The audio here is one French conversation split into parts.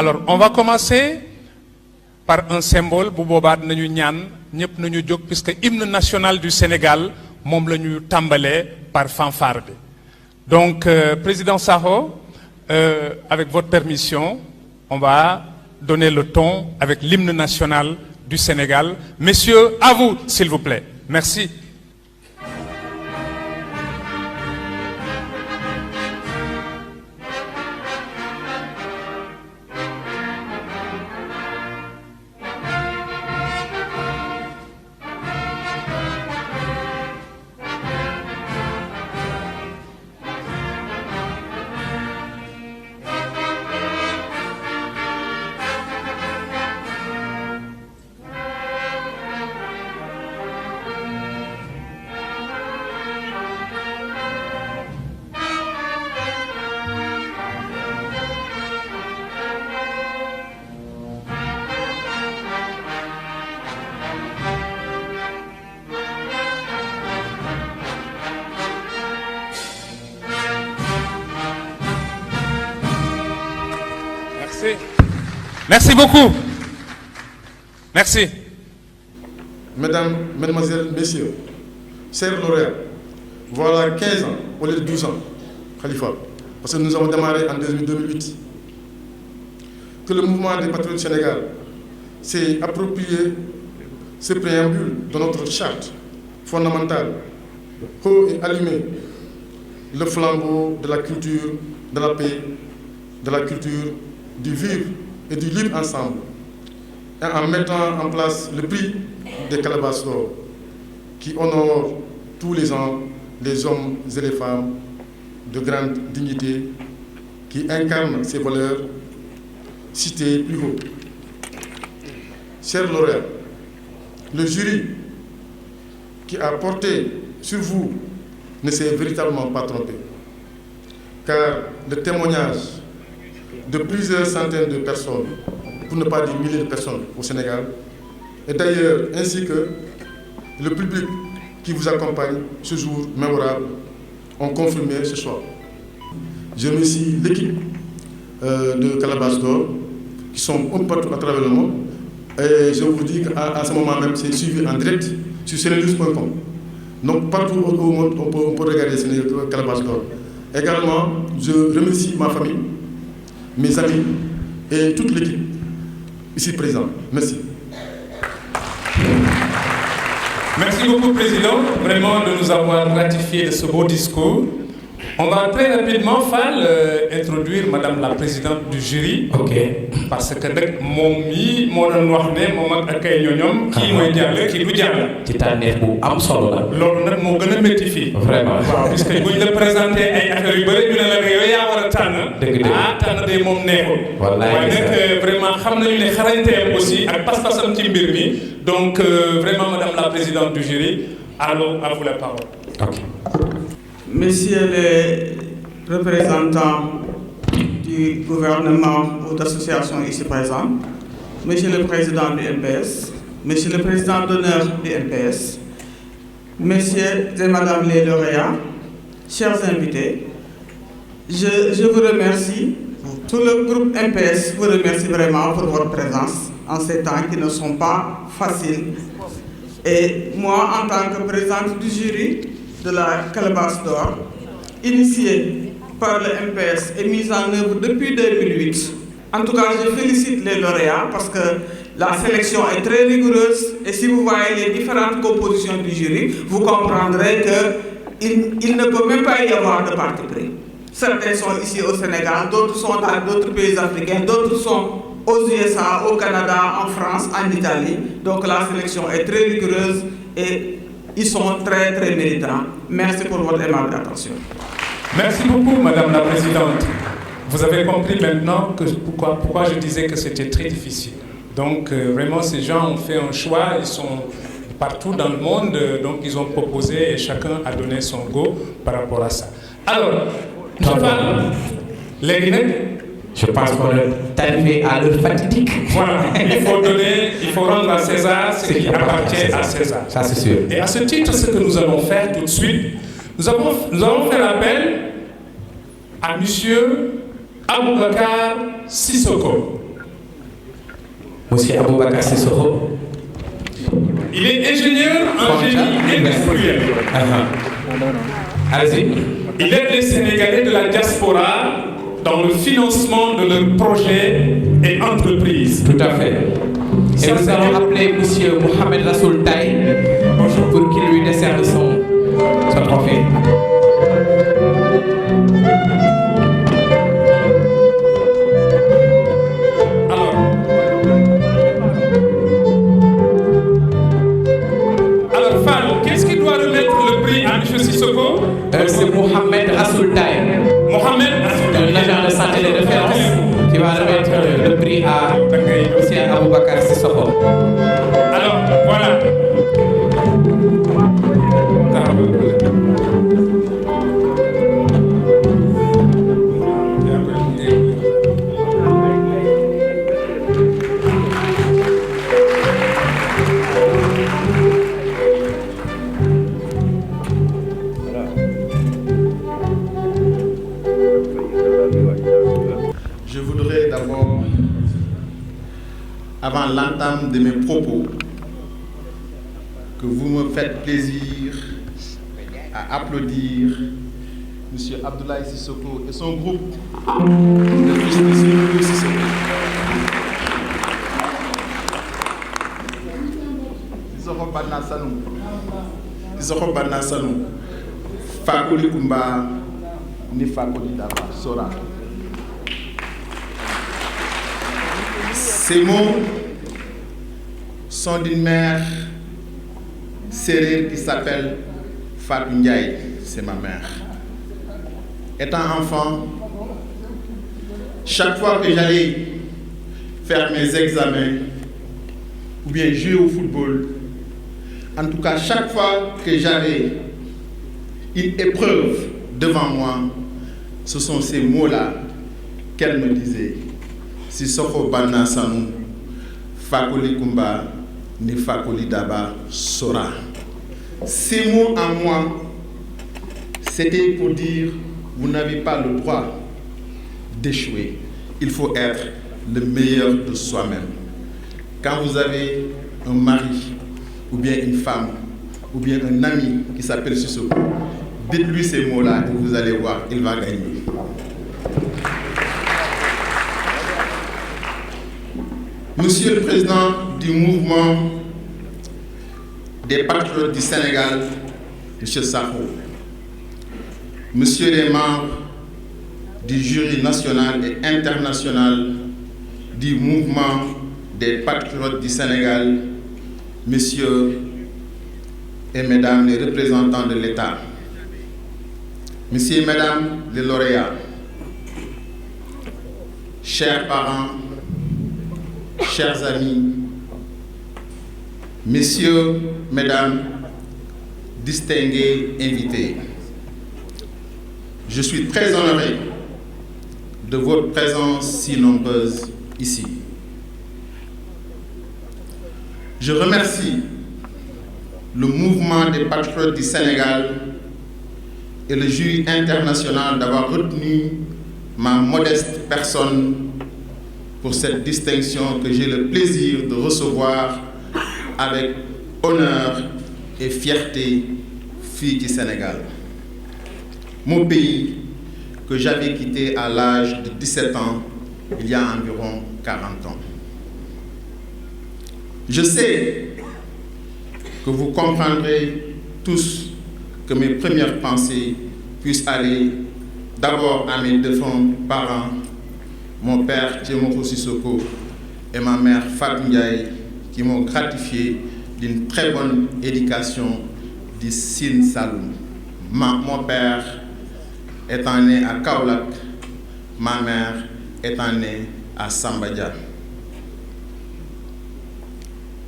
Alors, on va commencer par un symbole, Bouboba nañu ñaan ñëpp nañu jóg puisque hymne national du Sénégal moom la ñu tàmbalee par fanfare bi. Donc, Président Sakho, avec votre permission, on va donner le ton avec l'hymne national du Sénégal. Messieurs, à vous, s'il vous plaît. Merci. Merci beaucoup. Merci. Mesdames, Mesdemoiselles, Messieurs, chers lauréats, voilà 15 ans, au lieu de 12 ans, Khalifa, parce que nous avons démarré en 2008, que le mouvement des patriotes du Sénégal s'est approprié ce préambule de notre charte fondamentale, haut et allumé le flambeau de la culture, de la paix, de la culture, du vivre et du libre ensemble, et en mettant en place le prix des calebasses d'or, qui honore tous les ans les hommes et les femmes de grande dignité qui incarnent ces valeurs citées plus haut. Chers lauréats, le jury qui a porté sur vous ne s'est véritablement pas trompé, car le témoignage de plusieurs centaines de personnes, pour ne pas dire milliers de personnes au Sénégal, et d'ailleurs ainsi que le public qui vous accompagne ce jour mémorable, ont confirmé ce choix. Je remercie l'équipe de Calebasses d'or, qui sont un peu partout à travers le monde, et je vous dis qu'à ce moment même, c'est suivi en direct sur senenews.com. Donc partout au monde, on peut regarder Calebasses d'or. Également, je remercie ma famille, mes amis et toute l'équipe ici présente. Merci. Merci beaucoup, Président, vraiment de nous avoir ratifié de ce beau discours. On va très rapidement introduire Madame la Présidente du jury. Ok. Parce que nag moom mii moo doon wax ne moom ak ay ñoñom kii mooy jàll kii du jàll. ci tànneef bu am solo la. loolu nag moo gën a métti fii. Vraiment. waaw parce que buñ la présenté ay affaires yu bëri ñu ne la yow yaa war a tànn. dëgg tànn de moom neexul. wallaay waaye nag vraiment xam nañu ne xarañteem aussi ak pas-pasam ci mbir mi donc vraiment Madame la Présidente du jury, allons à vous la parole. Ok. Messieurs les représentants du gouvernement ou d'associations ici présents, Monsieur le Président du MPS, Monsieur le Président d'honneur du MPS, Messieurs et Madame les lauréats, chers invités, je vous remercie, tout le groupe MPS vous remercie vraiment pour votre présence en ces temps qui ne sont pas faciles. Et moi, en tant que présidente du jury de la Calebasse d'Or, initiée par le MPS et mise en œuvre depuis 2008. En tout cas, je félicite les lauréats parce que la sélection est très rigoureuse et si vous voyez les différentes compositions du jury, vous comprendrez qu'il ne peut même pas y avoir de parti pris. Certains sont ici au Sénégal, d'autres sont dans d'autres pays africains, d'autres sont aux USA, au Canada, en France, en Italie. Donc la sélection est très rigoureuse et ils sont très très méritants. Merci pour votre aimable attention. Merci beaucoup, Madame la Présidente. Vous avez compris maintenant pourquoi je disais que c'était très difficile. Donc vraiment, ces gens ont fait un choix, ils sont partout dans le monde, donc ils ont proposé et chacun a donné son go par rapport à ça. Alors, je parle, je pense qu'on est arrivé à l'heure fatidique. Voilà, il faut rendre à César ce qui appartient à César. Ça, c'est sûr. Et à ce titre, ce que nous allons faire tout de suite, nous allons faire appel à Monsieur Aboubakar Sissoko. Monsieur Aboubakar Sissoko. Il est ingénieur en génie industriel. Allez-y. Il aide les Sénégalais de la diaspora dans le financement de leurs projets et entreprises. Tout à fait. Et nous allons appeler Monsieur Mohamed Rassoul Taï pour qu'il lui décerne son trophée. Alors Fall, qu'est-ce qui doit remettre le prix à M. Sissoko? C'est Mohamed Rassoul Taï. Mohamed Rassoul Taï, l'agent de santé de référence, qui va remettre le prix à M. Aboubakar Sissoko. Alors, voilà. Je voudrais d'abord, avant l'entame de mes propos, que vous me faites plaisir à applaudir M. Abdoulaye Sissoko et son groupe de fils de Seydou Sissoko. Sissoko Banna Sanou. Sissoko Banna Sanou. Fakoli Kumba ni Fakoli Daba Sora. Ces mots sont d'une mère sérère qui s'appelle Fatou Ndiaye, c'est ma mère. Étant enfant, chaque fois que j'allais faire mes examens ou bien jouer au football, en tout cas chaque fois que j'avais une épreuve devant moi, ce sont ces mots-là qu'elle me disait. Sissoko Banna Sanou, Fakoli Kumba, ni Fakoli Daba Sora. Ces mots en moi, c'était pour dire, vous n'avez pas le droit d'échouer. Il faut être le meilleur de soi-même. Quand vous avez un mari, ou bien une femme, ou bien un ami qui s'appelle Sissoko, dites-lui ces mots-là et vous allez voir, il va gagner. Monsieur le Président du mouvement des patriotes du Sénégal, M. Sakho, Monsieur les membres du jury national et international du mouvement des patriotes du Sénégal, Messieurs et Mesdames les représentants de l'État, Messieurs et Mesdames les lauréats, chers parents, chers amis, Messieurs, Mesdames, distingués invités, je suis très honoré de votre présence si nombreuse ici. Je remercie le mouvement des patriotes du Sénégal et le jury international d'avoir retenu ma modeste personne pour cette distinction que j'ai le plaisir de recevoir avec honneur et fierté fille du Sénégal. Mon pays que j'avais quitté à l'âge de 17 ans, il y a environ 40 ans. Je sais que vous comprendrez tous que mes premières pensées puissent aller d'abord à mes défunts parents, mon père Tchemoko Sissoko et ma mère Fatou Ndiaye, qui m'ont gratifié d'une très bonne éducation du Sine Saloum. Mon père étant né à Kaolack, ma mère étant née à Sambadia.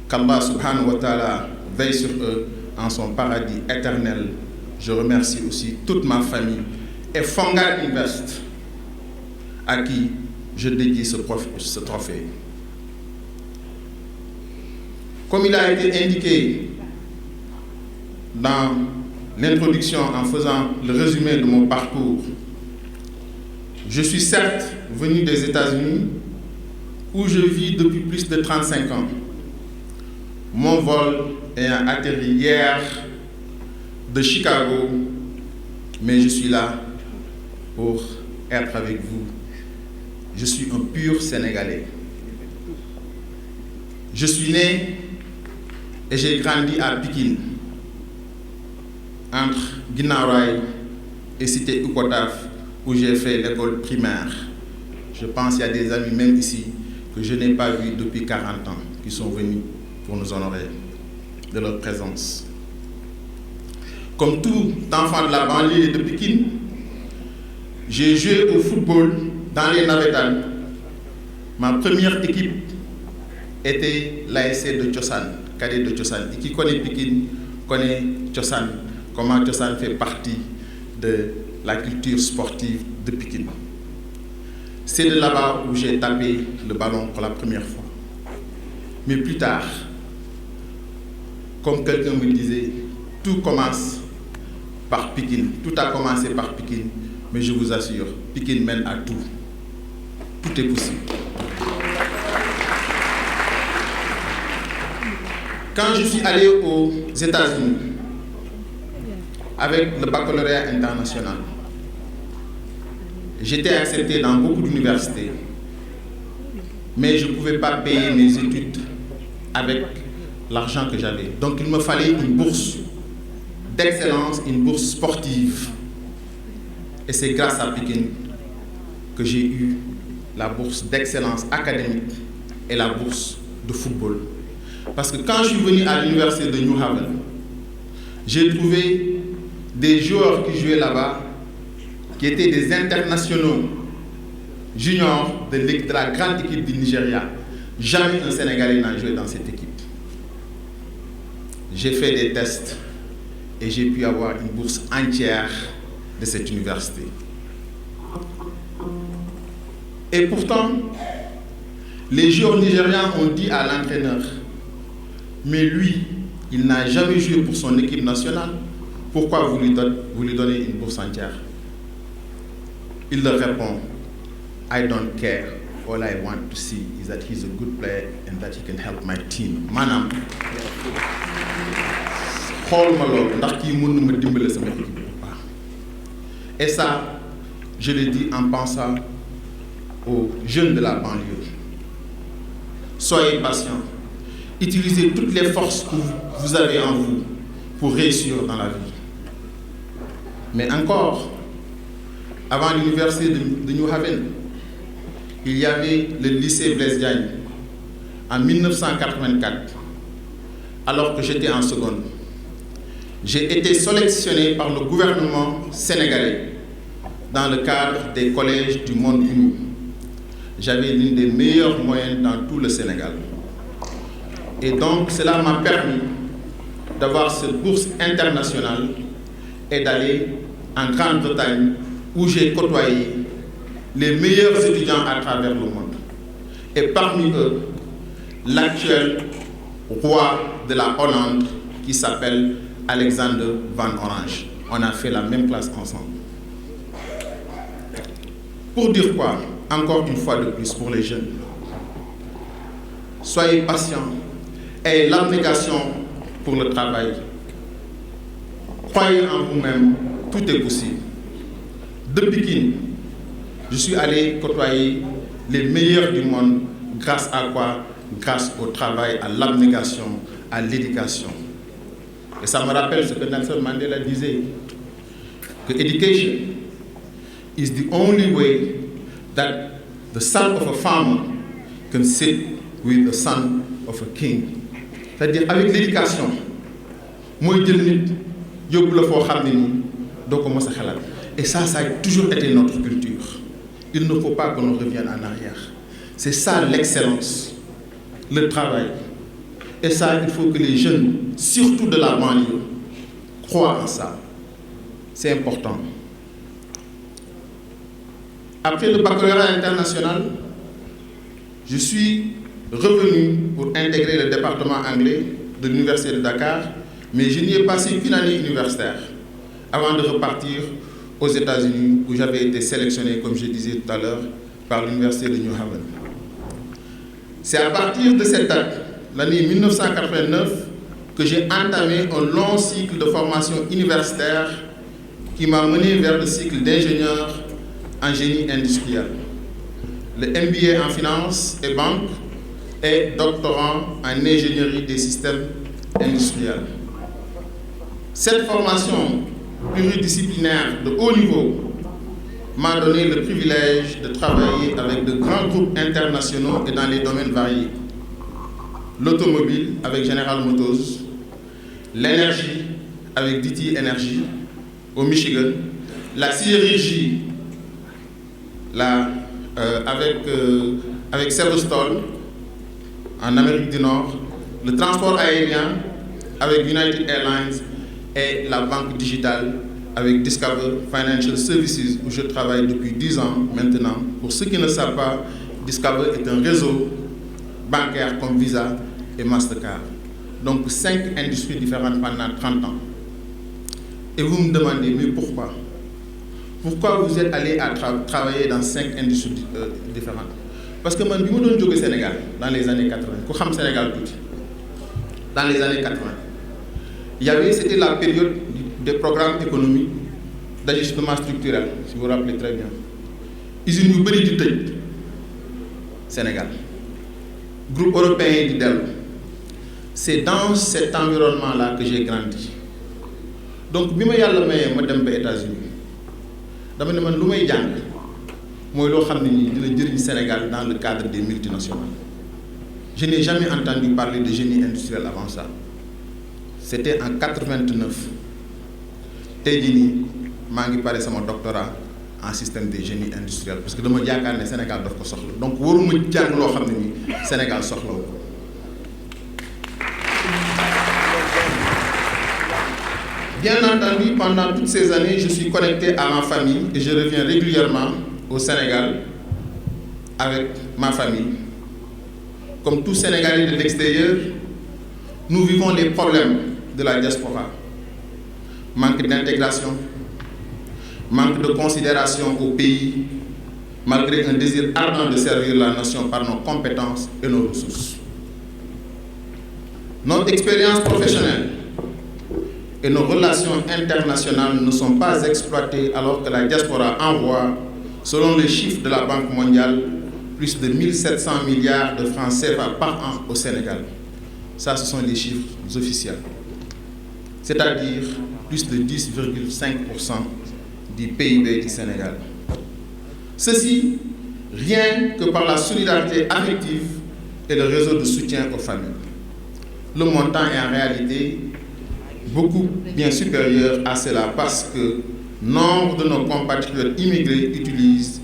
Qu'Allah subhanahu wa ta'ala veille sur eux en son paradis éternel. Je remercie aussi toute ma famille et Fongal Invest à qui je dédie ce trophée. Comme il a été indiqué dans l'introduction en faisant le résumé de mon parcours, je suis certes venu des États-Unis où je vis depuis plus de 35 ans. Mon vol ayant atterri hier de Chicago, mais je suis là pour être avec vous. Je suis un pur Sénégalais. Je suis né et j'ai grandi à Pikine, entre Guinaw Rail et Cité Icotaf, où j'ai fait l'école primaire. Je pense qu'il y a des amis même ici que je n'ai pas vus depuis 40 ans, qui sont venus pour nous honorer de leur présence. Comme tout enfant de la banlieue de Pikine, j'ai joué au football dans les navétanes. Ma première équipe était l'ASC de Thiossane, cadet de Thiossane. Et qui connaît Pikine connaît Thiossane, comment Thiossane fait partie de la culture sportive de Pikine. C'est de là-bas où j'ai tapé le ballon pour la première fois. Mais plus tard, comme quelqu'un me disait, tout commence par Pikine. Tout a commencé par Pikine, mais je vous assure, Pikine mène à tout. Tout est possible. Quand je suis allé aux États-Unis avec le baccalauréat international, j'étais accepté dans beaucoup d'universités, mais je ne pouvais pas payer mes études avec l'argent que j'avais. Donc il me fallait une bourse d'excellence, une bourse sportive. Et c'est grâce à Pikine que j'ai eu la bourse d'excellence académique et la bourse de football. Parce que quand je suis venu à l'université de New Haven, j'ai trouvé des joueurs qui jouaient là-bas, qui étaient des internationaux juniors de la grande équipe du Nigeria. Jamais un Sénégalais n'a joué dans cette équipe. J'ai fait des tests et j'ai pu avoir une bourse entière de cette université. Et pourtant, les joueurs nigérians ont dit à l'entraîneur, mais lui, il n'a jamais joué pour son équipe nationale, pourquoi vous lui donnez une bourse entière? Il leur répond, I don't care. All I want to see is that he's a good player and that he can help my team. Manam, xool ma loolu ndax kii mën na ma dimbale sama équipe bu baax. Et ça, je le dis en pensant aux jeunes de la banlieue. Soyez patients. Utilisez toutes les forces que vous avez en vous pour réussir dans la vie. Mais encore, avant l'université de New Haven, il y avait le lycée Blaise Diagne en 1984, alors que j'étais en seconde. J'ai été sélectionné par le gouvernement sénégalais dans le cadre des collèges du monde uni. J'avais l'une des meilleures moyennes dans tout le Sénégal. Et donc, cela m'a permis d'avoir cette bourse internationale et d'aller en Grande-Bretagne où j'ai côtoyé les meilleurs étudiants à travers le monde. Et parmi eux, l'actuel roi de la Hollande qui s'appelle Alexander Van Orange. On a fait la même classe ensemble. Pour dire quoi? Encore une fois de plus pour les jeunes. Soyez patients et l'abnégation pour le travail. Croyez en vous-même, tout est possible. De Pikine, je suis allé côtoyer les meilleurs du monde. Grâce à quoi? Grâce au travail, à l'abnégation, à l'éducation. Et ça me rappelle ce que Nelson Mandela disait, que education is the only way that the son of a farmer can sit with the son of a king. C'est-à-dire avec l'éducation, mooy jël nit yóbbu la foo xam ne nii doo ko mos a xalaat. Et ça a toujours été notre culture. Il ne faut pas qu'on revienne en arrière. C'est ça l'excellence, le travail. Et ça, il faut que les jeunes, surtout de la banlieue, croient en ça. C'est important. Après le baccalauréat international, je suis revenu pour intégrer le département anglais de l'Université de Dakar, mais je n'y ai passé qu'une année universitaire avant de repartir aux États-Unis où j'avais été sélectionné, comme je disais tout à l'heure, par l'Université de New Haven. C'est à partir de cette date, l'année 1989, que j'ai entamé un long cycle de formation universitaire qui m'a mené vers le cycle d'ingénieur en génie industriel, le MBA en finance et banque et doctorant en ingénierie des systèmes industriels. Cette formation pluridisciplinaire de haut niveau m'a donné le privilège de travailler avec de grands groupes internationaux et dans les domaines variés. L'automobile avec General Motors, l'énergie avec DTE Energy au Michigan, la sidérurgie avec Severstall en Amérique du Nord, le transport aérien avec United Airlines et la banque digitale avec Discover Financial Services où je travaille depuis 10 ans maintenant. Pour ceux qui ne savent pas, Discover est un réseau bancaire comme Visa et Mastercard. Donc 5 industries différentes pendant 30 ans. Et vous me demandez, mais pourquoi? Pourquoi vous êtes allé à travailler dans 5 industries différentes? Parce que moi, je suis venu au Sénégal dans les années 80. Je suis Sénégal tout. Dans les années 80. C'était la période des programmes économiques d'ajustement structurel, si vous vous rappelez très bien. Ils ont eu beaucoup de temps. Sénégal. Groupe européen d'IDEL. C'est dans cet environnement-là que j'ai grandi. Donc, quand je suis allé aux États-Unis, je me suis dit que je Sénégal dans le cadre des multinationales. Je n'ai jamais entendu parler de génie industriel avant ça. C'était en 89. J'ai préparé mon doctorat en système de génie industriel parce que je me dis que le Sénégal doit le soxla. Donc, je ne sais pas si le Sénégal soxla. Bien entendu, pendant toutes ces années, je suis connecté à ma famille et je reviens régulièrement au Sénégal avec ma famille. Comme tout Sénégalais de l'extérieur, nous vivons les problèmes de la diaspora. Manque d'intégration, manque de considération au pays, malgré un désir ardent de servir la nation par nos compétences et nos ressources. Notre expérience professionnelle et nos relations internationales ne sont pas exploitées alors que la diaspora envoie, selon les chiffres de la Banque mondiale, plus de 1700 milliards de francs CFA par an au Sénégal. Ça, ce sont les chiffres officiels. C'est-à-dire plus de 10,5% du PIB du Sénégal. Ceci, rien que par la solidarité affective et le réseau de soutien aux familles. Le montant est en réalité beaucoup bien supérieur à cela parce que nombre de nos compatriotes immigrés utilisent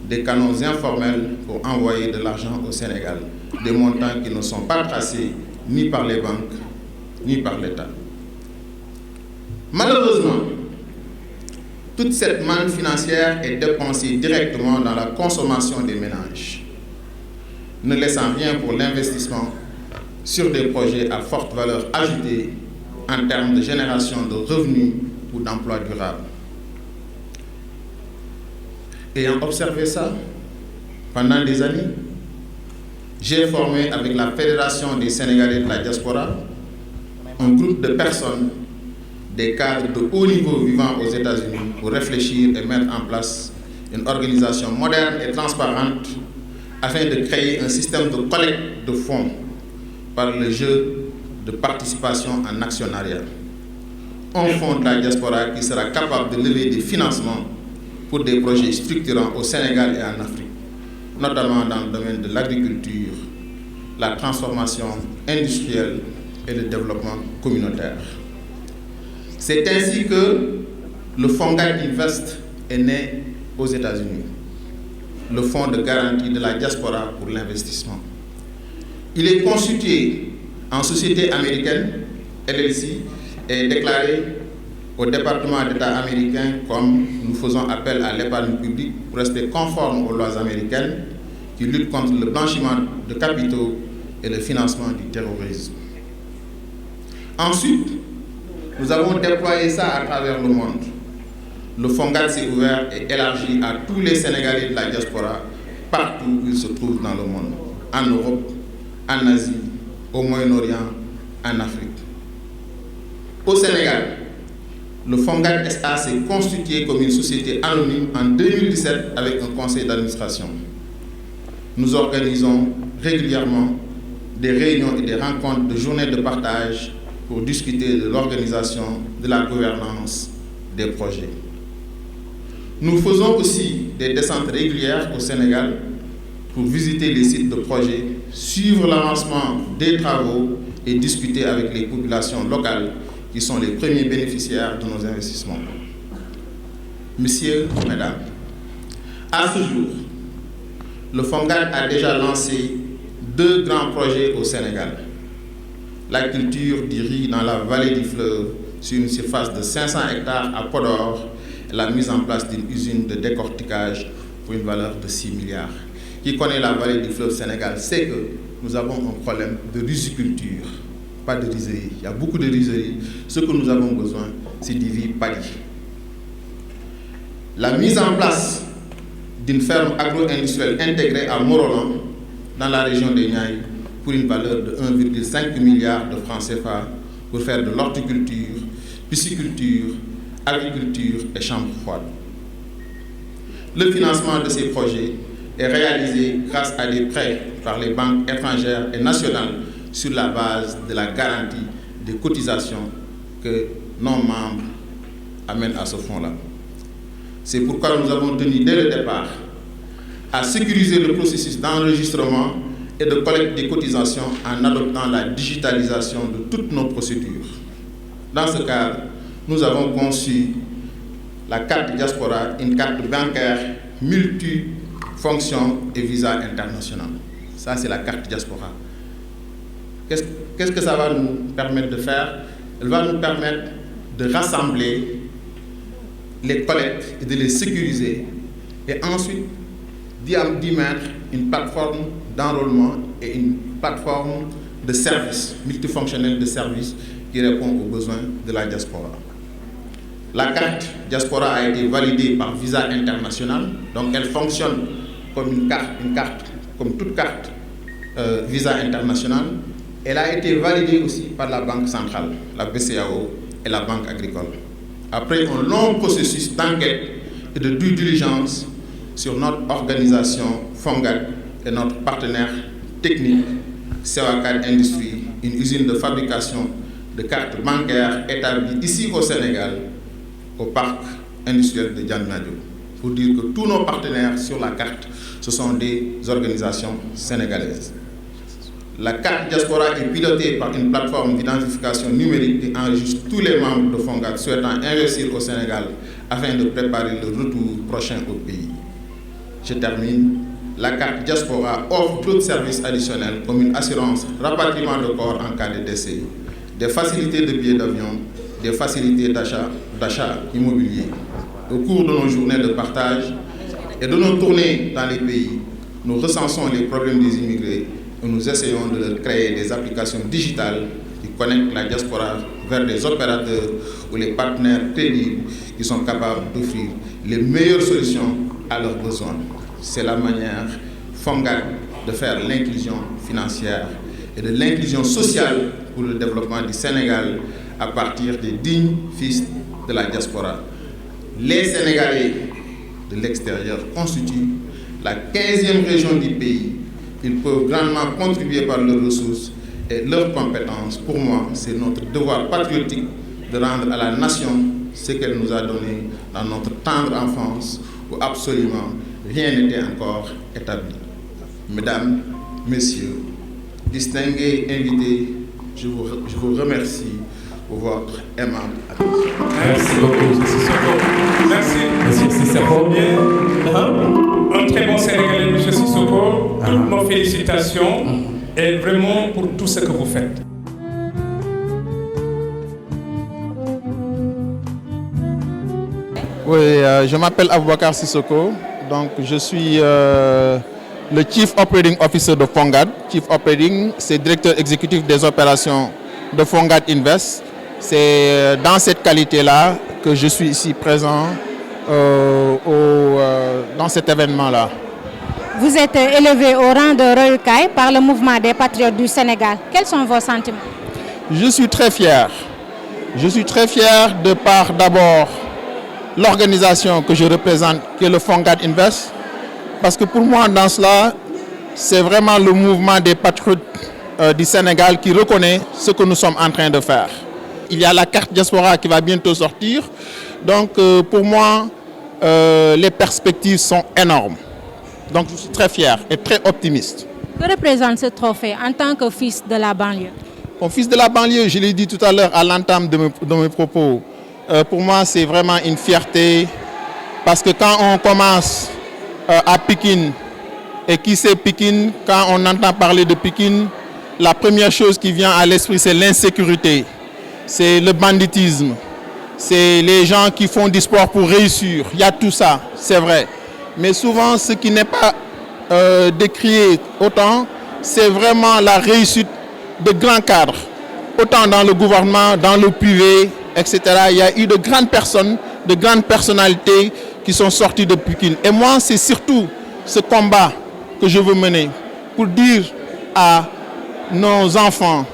des canaux informels pour envoyer de l'argent au Sénégal, des montants qui ne sont pas tracés ni par les banques, ni par l'État. Malheureusement, toute cette manne financière est dépensée directement dans la consommation des ménages, ne laissant rien pour l'investissement sur des projets à forte valeur ajoutée en termes de génération de revenus ou d'emplois durables. Ayant observé ça pendant des années, j'ai formé avec la Fédération des Sénégalais de la diaspora un groupe de personnes, des cadres de haut niveau vivant aux États-Unis pour réfléchir et mettre en place une organisation moderne et transparente afin de créer un système de collecte de fonds par le jeu de participation en actionnariat. Un fonds de la diaspora qui sera capable de lever des financements pour des projets structurants au Sénégal et en Afrique, notamment dans le domaine de l'agriculture, la transformation industrielle et le développement communautaire. C'est ainsi que le fonds GAD Invest est né aux États-Unis, le fonds de garantie de la diaspora pour l'investissement. Il est constitué en société américaine, LLC, et déclaré au département d'État américain comme nous faisons appel à l'épargne publique pour rester conforme aux lois américaines qui luttent contre le blanchiment de capitaux et le financement du terrorisme. Ensuite, nous avons déployé ça à travers le monde. Le fonds GAD s'est ouvert et élargi à tous les Sénégalais de la diaspora, partout où ils se trouvent dans le monde, en Europe en Asie, au Moyen-Orient, en Afrique. Au Sénégal, le FONGAD SA s'est constitué comme une société anonyme en 2017 avec un conseil d'administration. Nous organisons régulièrement des réunions et des rencontres de journées de partage pour discuter de l'organisation, de la gouvernance des projets. Nous faisons aussi des descentes régulières au Sénégal pour visiter les sites de projets, suivre l'avancement des travaux et discuter avec les populations locales qui sont les premiers bénéficiaires de nos investissements. Messieurs, Mesdames, à ce jour, le FONGAD a déjà lancé 2 grands projets au Sénégal. La culture du riz dans la vallée du fleuve sur une surface de 500 hectares à Podor et la mise en place d'une usine de décortiquage pour une valeur de 6 milliards. Qui connaît la vallée du fleuve Sénégal sait que nous avons un problème de riziculture, pas de rizerie. Il y a beaucoup de rizeries. Ce que nous avons besoin, c'est du riz paddy. La mise en place d'une ferme agro-industrielle intégrée à Morolan, dans la région des Niayes, pour une valeur de 1,5 milliard de francs CFA pour faire de l'horticulture, pisciculture, agriculture et chambres froides. Le financement de ces projets est réalisé grâce à des prêts par les banques étrangères et nationales sur la base de la garantie des cotisations que nos membres amènent à ce fonds-là. C'est pourquoi nous avons tenu dès le départ à sécuriser le processus d'enregistrement et de collecte des cotisations en adoptant la digitalisation de toutes nos procédures. Dans ce cadre, nous avons conçu la carte diaspora, une carte bancaire multifonction et visa international. Ça, c'est la carte diaspora. Qu'est-ce que ça va nous permettre de faire? Elle va nous permettre de rassembler les collectes et de les sécuriser et ensuite d'y mettre une plateforme d'enrôlement et une plateforme de services, multifonctionnelle de services qui répond aux besoins de la diaspora. La carte diaspora a été validée par Visa International, donc elle fonctionne comme une carte comme toute carte Visa International. Elle a été validée aussi par la Banque centrale, la BCEAO et la Banque agricole. Après un long processus d'enquête et de due diligence sur notre organisation FONGAD et notre partenaire technique CEACAD Industrie, une usine de fabrication de cartes bancaires établie ici au Sénégal, au parc industriel de Diamniadio. Pour dire que tous nos partenaires sur la carte, ce sont des organisations sénégalaises. La carte diaspora est pilotée par une plateforme d'identification numérique qui enregistre tous les membres de FONGAD souhaitant investir au Sénégal afin de préparer le retour prochain au pays. Je termine. La carte diaspora offre d'autres services additionnels comme une assurance rapatriement de corps en cas de décès, des facilités de billets d'avion, des facilités d'achat immobilier. Au cours de nos journées de partage et de nos tournées dans les pays, nous recensons les problèmes des immigrés et nous essayons de leur créer des applications digitales qui connectent la diaspora vers des opérateurs ou les partenaires crédibles qui sont capables d'offrir les meilleures solutions à leurs besoins. C'est la manière FONGAD de faire l'inclusion financière et de l'inclusion sociale pour le développement du Sénégal à partir des dignes fils de la diaspora. Les Sénégalais de l'extérieur constituent la 15e région du pays. Ils peuvent grandement contribuer par leurs ressources et leurs compétences. Pour moi, c'est notre devoir patriotique de rendre à la nation ce qu'elle nous a donné dans notre tendre enfance où absolument rien n'était encore établi. Mesdames, Messieurs, distingués invités, je vous remercie pour votre aimable attention. Merci beaucoup. Merci. Monsieur Sissoko. Un très bon Sénégalais, M. Sissoko. Toutes nos félicitations et vraiment pour tout ce que vous faites. Oui, je m'appelle Aboubakar Sissoko, donc je suis le Chief Operating Officer de FONGAD. Chief Operating, c'est directeur exécutif des opérations de FONGAD Invest. C'est dans cette qualité-là que je suis ici présent dans cet événement-là. vous êtes élevé au rang de royaukaï par le mouvement des patriotes du Sénégal. Quels sont vos sentiments? Je suis très fier. Je suis très fier de par d'abord l'organisation que je représente, qui est le Fongad Invest, parce que pour moi, dans cela, c'est vraiment le mouvement des patriotes du Sénégal qui reconnaît ce que nous sommes en train de faire. Il y a la carte diaspora qui va bientôt sortir, donc pour moi, les perspectives sont énormes. Donc je suis très fier et très optimiste. Que représente ce trophée en tant que fils de la banlieue? Mon fils de la banlieue, je l'ai dit tout à l'heure à l'entame de mes propos, pour moi c'est vraiment une fierté parce que quand on commence à Pikine, et qui sait Pikine, quand on entend parler de Pikine, la première chose qui vient à l'esprit c'est l'insécurité, c'est le banditisme, c'est les gens qui font du sport pour réussir, il y a tout ça, c'est vrai. Mais souvent ce qui n'est pas décrié autant, c'est vraiment la réussite de grands cadres, autant dans le gouvernement, dans le privé, etc. Il y a eu de grandes personnes, de grandes personnalités qui sont sorties de Pikine. Et moi, c'est surtout ce combat que je veux mener pour dire à nos enfants,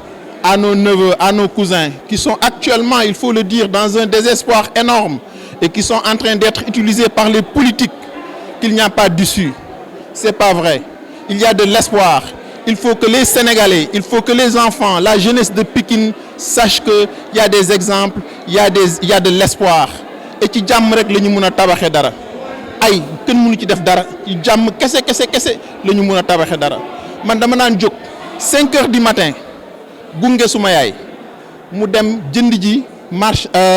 à nos neveux, à nos cousins, qui sont actuellement, il faut le dire, dans un désespoir énorme et qui sont en train d'être utilisés par les politiques, qu'il n'y a pas d'issue. Ce n'est pas vrai. Il y a de l'espoir. Il faut que les Sénégalais, il faut que les enfants, la jeunesse de Pikine sachent qu'il y a des exemples, il y a de l'espoir. Et ci jàmm rek la ñu mën a tabaxee dara ay kenn mënu ci def dara ci jàmm kese la ñu mën a tabaxee dara man dama naan jóg 5 heures du matin gunge suma yaay mu dem jënd ji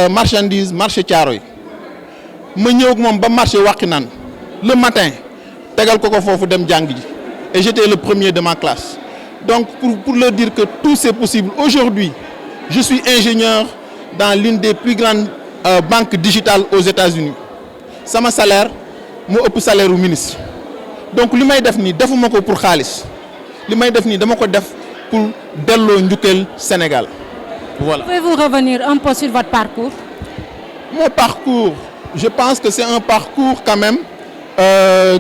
marchandise marché Thiaroye ma ñëw ak moom ba marché Wakhinane le matin tegal ko foofu dem jàng ji. Et j'étais le premier de ma classe. Donc pour leur dire que tout c'est possible. Aujourd'hui, je suis ingénieur dans l'une des plus grandes banques digitales aux États-Unis. Sama salaire, moo ëpp salaire au ministre. Donc li may def nii defuma ko pour xaalis. Li may def nii dama ko def pour delloo njukkal Sénégal. Voilà. Pouvez-vous revenir un peu sur votre parcours? Mon parcours, je pense que c'est un parcours quand même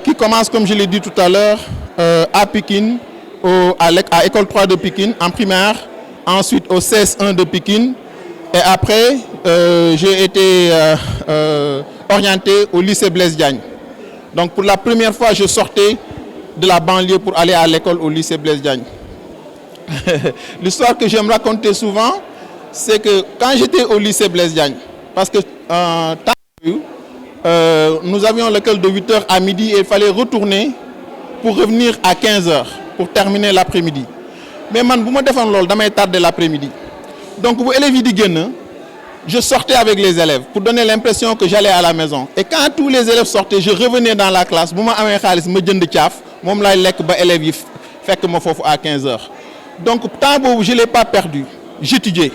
qui commence, comme je l'ai dit tout à l'heure, à Pikine, à École 3 de Pikine, en primaire, ensuite au CS1 de Pikine, et après j'ai été orienté au lycée Blaise Diagne. Donc pour la première fois, je sortais de la banlieue pour aller à l'école au lycée Blaise Diagne. L'histoire que j'aime raconter souvent, c'est que quand j'étais au lycée Blaise Diagne, parce que nous avions l'école de 8h à midi et il fallait retourner pour revenir à 15h pour terminer l'après-midi. Mais man, bu ma defoon loolu damay tarder l'après-midi. Donc bu élèves yi di génn, je sortais avec les élèves pour donner l'impression que j'allais à la maison. Et quand tous les élèves sortaient, je revenais dans la classe. Bu ma amee xaalis ma jënd caaf, moom laay lekk ba élèves yi fekk ma foofu à 15h. Donc temps boobu je l'ai pas perdu. J'étudiais.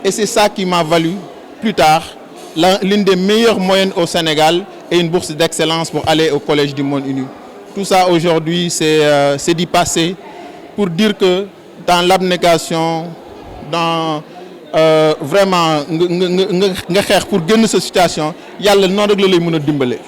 Et c'est ça qui m'a valu plus tard l'une des meilleures moyennes au Sénégal et une bourse d'excellence pour aller au Collège du Monde Uni. Tout ça aujourd'hui, c'est du passé pour dire que dans l'abnégation, dans vraiment nga xeex pour génn sa situation, yàlla noonu rek la lay mën a dimbale.